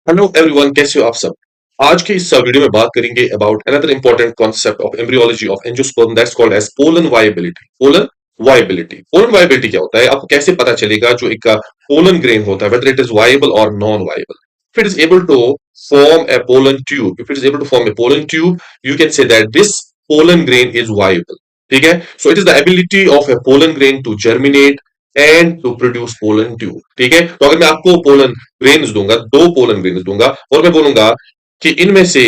Hello everyone, कैसे हो आप सब। आज के इस वीडियो में बात करेंगे about another important concept of embryology of angiosperm that's called as pollen viability. Pollen viability क्या होता है, आपको कैसे पता चलेगा जो एक पोलन ग्रेन होता है वेदर इट इज वायबल और non viable. If it is able to form a pollen tube, if it is able to form a pollen tube, you can say that this pollen grain is viable. ठीक है, so it is the ability of a pollen grain to germinate and to produce pollen tube. ठीक है, तो अगर मैं आपको pollen grains दूंगा, दो पोलन ग्रेन्स दूंगा और मैं बोलूंगा कि इनमें से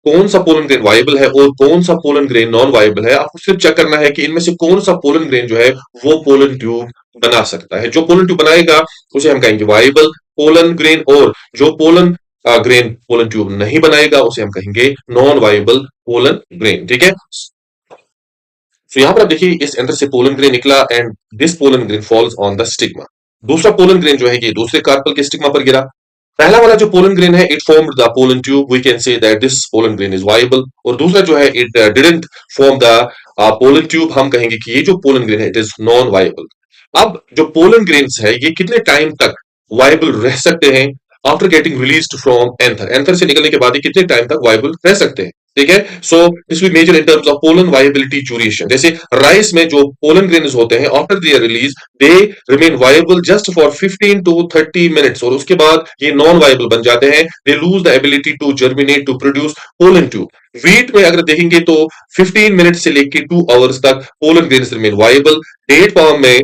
कौन सा पोलन ग्रेन वायबल है और कौन सा पोलन ग्रेन नॉन वायबल है, आपको सिर्फ चेक करना है कि इनमें से कौन सा पोलन ग्रेन जो है वो पोलन ट्यूब बना सकता है। जो पोलन ट्यूब बनाएगा उसे हम कहेंगे वायबल पोलन ग्रेन, और जो पोलन ग्रेन पोलन ट्यूब नहीं बनाएगा उसे हम कहेंगे नॉन वायबल पोलन ग्रेन। ठीक है, तो यहां पर आप देखिए इस एंटर से पोलन ग्रेन निकला and this pollen grain falls on the stigma. दूसरा पोलन ग्रेन जो है ये दूसरे कार्पल के स्टिग्मा पर गिरा। पहला वाला जो पोलन ग्रेन है it formed the pollen tube, we can say that this pollen grain is viable. और दूसरा जो है it didn't form the pollen tube, हम कहेंगे कि ये जो पोलन ग्रेन है इट इज नॉन वायबल। अब जो पोलन ग्रेन्स है ये कितने टाइम तक वायबल रह सकते हैं after getting released from anther, anther से निकलने के बाद ये कितने टाइम तक वायबल रह सकते हैं। ठीक है, so this will measure in terms of pollen viability duration. जैसे राइस में जो पोलन ग्रेन्स होते हैं after their release they remain viable just for 15 to 30 minutes, और उसके बाद ये नॉन वायबल बन जाते हैं। They lose the ability to germinate to produce pollen tube. Wheat में अगर देखेंगे तो 15 मिनट से लेकर 2 आवर्स तक pollen grains remain viable. Date palm में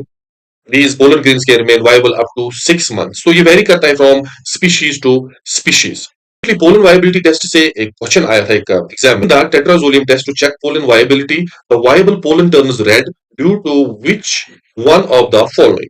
these pollen grains can remain viable up to 6 months. So ये वेरी करता है from species to species. Pollen viability test से एक क्वेश्चन आया था एक एग्जाम में, the tetrazolium test to check pollen viability, the viable pollen turns red due to which one of the following: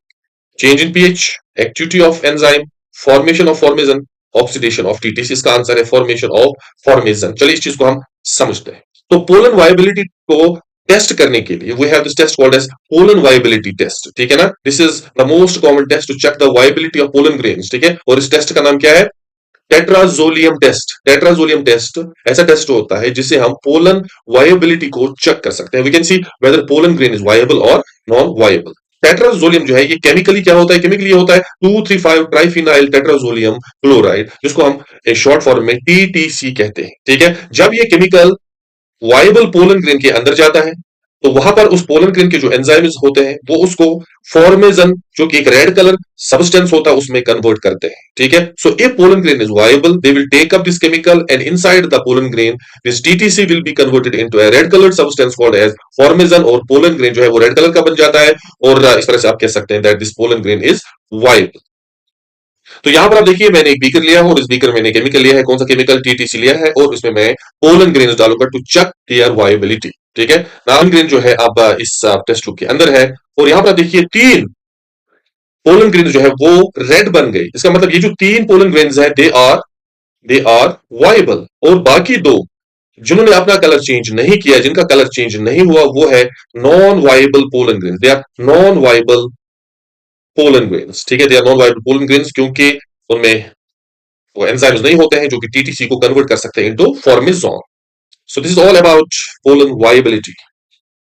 change in pH, activity of enzyme, formation of formazan, oxidation of TTC. इसका answer है formation of formazan. चलिए इस चीज को हम समझते हैं। तो पोलन वायबिलिटी को टेस्ट करने के लिए we have this test called as pollen viability test. ठीक है ना, this is the most common test to check the viability of pollen grains. ठीक है, और इस टेस्ट का नाम क्या है? Tetrazolium test. टेट्राजोलियम टेस्ट ऐसा टेस्ट होता है जिससे हम पोलन वायबिलिटी को चेक कर सकते हैं। We can see whether pollen grain is viable और नॉन वायबल। टेट्राजोलियम जो है ये केमिकली क्या होता है? केमिकली होता है 2,3,5 ट्राइफिनाइल टेट्राजोलियम क्लोराइड, जिसको हम शॉर्ट फॉर्म में टीटीसी कहते हैं। ठीक है, जब ये केमिकल वायबल पोलन ग्रेन के अंदर जाता है तो वहां पर उस पोलन ग्रेन के जो एंजाइम्स होते हैं वो उसको फॉर्मेजन, जो कि एक रेड कलर सब्सटेंस होता है, उसमें कन्वर्ट करते हैं। ठीक है, so if pollen grain is viable they will take up this chemical and inside the pollen grain this TTC will be converted into a red coloured substance called as formazan, और pollen grain जो है वो red colour का बन जाता है। और इस तरह से आप कह सकते हैं that this pollen grain is viable. तो यहां पर आप देखिए मैंने एक बीकर लिया है और इस बीकर में मैंने केमिकल लिया है। कौन सा केमिकल? टीटीसी लिया है, और इसमें मैं पोलन ग्रेन डालूंगा टू चेक देयर वायबिलिटी। ठीक है, नाम ग्रेन जो है अब इस टेस्ट ट्यूब के अंदर है, और यहां पर देखिए 3 पोलन ग्रेन जो है वो रेड बन गई। इसका मतलब ये जो 3 पोलन ग्रेन है दे आर वायबल, और बाकी 2 जिन्होंने अपना कलर चेंज नहीं किया, जिनका कलर चेंज नहीं हुआ, वो है non viable pollen grain. They are non viable pollen grains. ठीक है, they are non viable pollen grains क्योंकि उनमें वो एंजाइम्स नहीं होते हैं जो कि टीटीसी को कन्वर्ट कर सकते हैं into formazan. So this is all about pollen viability.